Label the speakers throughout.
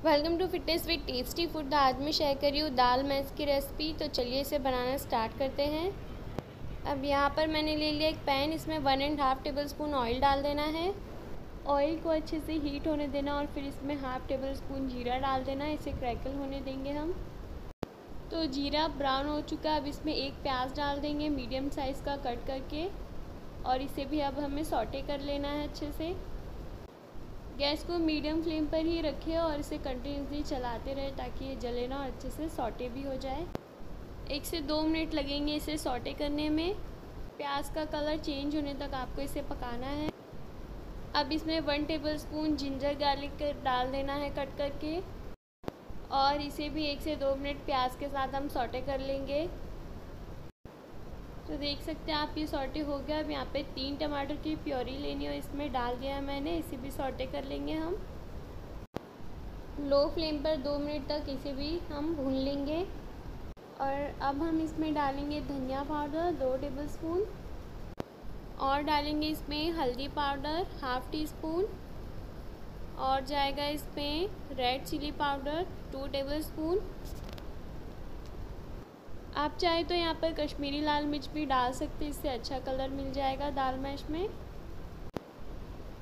Speaker 1: Welcome to fitness with tasty food. आज मैं share कर रही हूँ दाल मैश की रेसिपी। तो चलिए इसे बनाना स्टार्ट करते हैं। अब यहाँ पर मैंने ले लिया एक पैन, इसमें 1.5 टेबल स्पून ऑयल डाल देना है। ऑयल को अच्छे से हीट होने देना और फिर इसमें 1/2 टेबल स्पून जीरा डाल देना। इसे क्रैकल होने देंगे हम। तो जीरा ब्राउन हो चुका है। अब इसमें एक प्याज डाल देंगे मीडियम साइज़ का कट करके, और इसे भी अब हमें सॉटे कर लेना है अच्छे से। गैस को मीडियम फ्लेम पर ही रखें और इसे कंटिन्यूसली चलाते रहें ताकि ये जले ना और अच्छे से सॉटे भी हो जाए। 1 से 2 मिनट लगेंगे इसे सॉटे करने में। प्याज का कलर चेंज होने तक आपको इसे पकाना है। अब इसमें 1 टेबल स्पून जिंजर गार्लिक डाल देना है कट करके, और इसे भी 1 से 2 मिनट प्याज के साथ हम सॉटे कर लेंगे। तो देख सकते हैं आप, ये सॉटे हो गया। अब यहाँ पे 3 टमाटर की प्योरी लेनी है, इसमें डाल दिया है मैंने। इसे भी सॉटे कर लेंगे हम। लो फ्लेम पर 2 मिनट तक इसे भी हम भून लेंगे। और अब हम इसमें डालेंगे धनिया पाउडर 2 टेबल स्पून, और डालेंगे इसमें हल्दी पाउडर 1/2 टी स्पून, और जाएगा इसमें red chilli powder 2 tablespoon. आप चाहे तो यहाँ पर कश्मीरी लाल मिर्च भी डाल सकते हैं, इससे अच्छा कलर मिल जाएगा दाल मैश में।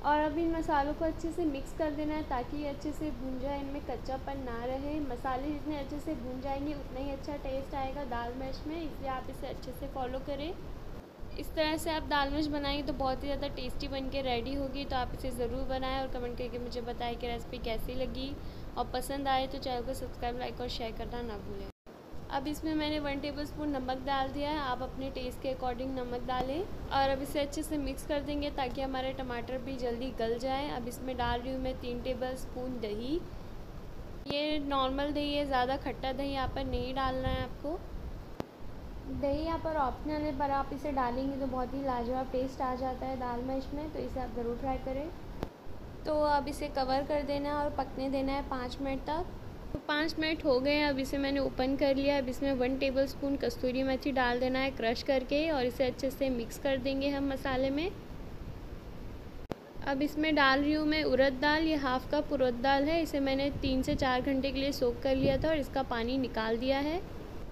Speaker 1: और अब इन मसालों को अच्छे से मिक्स कर देना है ताकि ये अच्छे से भून जाए, इनमें कच्चापन ना रहे। मसाले जितने अच्छे से भून जाएंगे उतना ही अच्छा टेस्ट आएगा दाल मैश में, इसलिए आप इसे अच्छे से फॉलो करें। इस तरह से आप दाल मैश बनाएंगे तो बहुत ही ज़्यादा टेस्टी बन के रेडी होगी। तो आप इसे ज़रूर बनाएं और कमेंट करके मुझे बताएं कि रेसिपी कैसी लगी। और पसंद आए तो चैनल को सब्सक्राइब, लाइक और शेयर करना ना भूलें। अब इसमें मैंने 1 टेबल स्पून नमक डाल दिया है। आप अपने टेस्ट के अकॉर्डिंग नमक डालें, और अब इसे अच्छे से मिक्स कर देंगे ताकि हमारे टमाटर भी जल्दी गल जाए। अब इसमें डाल रही हूँ मैं 3 टेबल स्पून दही। ये नॉर्मल दही है, ज़्यादा खट्टा दही यहाँ पर नहीं डालना है आपको। दही यहाँ पर ऑप्शनल है, पर आप इसे डालेंगे तो बहुत ही लाजवाब टेस्ट आ जाता है दाल मैश में, तो इसे आप ज़रूर ट्राई करें। तो अब इसे कवर कर देना है और पकने देना है 5 मिनट तक। तो 5 मिनट हो गए। अब इसे मैंने ओपन कर लिया। अब इसमें 1 टेबल स्पून कस्तूरी मेथी डाल देना है क्रश करके, और इसे अच्छे से मिक्स कर देंगे हम मसाले में। अब इसमें डाल रही हूँ मैं उड़द दाल। ये 1/2 कप उड़द दाल है। इसे मैंने 3 से 4 घंटे के लिए सोक कर लिया था और इसका पानी निकाल दिया है।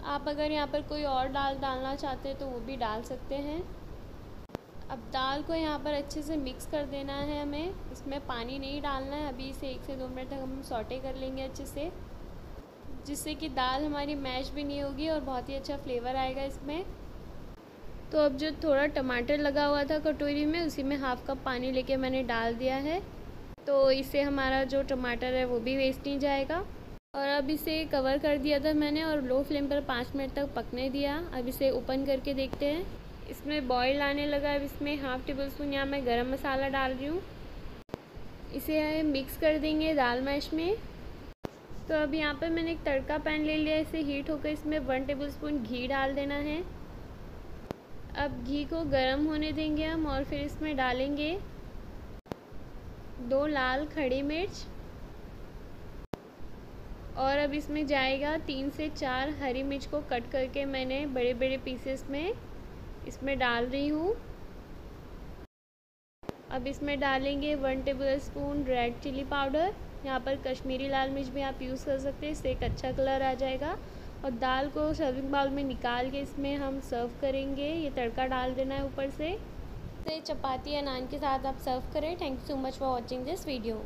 Speaker 1: आप अगर यहाँ पर कोई और दाल डालना चाहते हैं तो वो भी डाल सकते हैं। अब दाल को यहाँ पर अच्छे से मिक्स कर देना है हमें, इसमें पानी नहीं डालना है। अभी इसे 1 से 2 मिनट तक हम सॉटे कर लेंगे अच्छे से, जिससे कि दाल हमारी मैश भी नहीं होगी और बहुत ही अच्छा फ्लेवर आएगा इसमें। तो अब जो थोड़ा टमाटर लगा हुआ था कटोरी में, उसी में 1/2 कप पानी लेके मैंने डाल दिया है। तो इससे हमारा जो टमाटर है वो भी वेस्ट नहीं जाएगा। और अब इसे कवर कर दिया था मैंने और लो फ्लेम पर 5 मिनट तक पकने दिया। अब इसे ओपन करके देखते हैं। इसमें बॉयल आने लगा। अब इसमें 1/2 टेबल स्पून यहाँ मैं गरम मसाला डाल रही हूँ। इसे मिक्स कर देंगे दाल मैश में। तो अब यहाँ पर मैंने एक तड़का पैन ले लिया। इसे हीट होकर इसमें 1 टेबल स्पून घी डाल देना है। अब घी को गर्म होने देंगे हम, और फिर इसमें डालेंगे 2 लाल खड़ी मिर्च, और अब इसमें जाएगा 3 से 4 हरी मिर्च को कट करके मैंने बड़े बड़े पीसेस में इसमें डाल रही हूँ। अब इसमें डालेंगे 1 tablespoon red chilli powder. यहाँ पर कश्मीरी लाल मिर्च भी आप यूज़ कर सकते हैं, इससे एक अच्छा कलर आ जाएगा। और दाल को सर्विंग बाउल में निकाल के इसमें हम सर्व करेंगे। ये तड़का डाल देना है ऊपर से। चपाती या नान के साथ आप सर्व करें। Thank you so much for watching this video.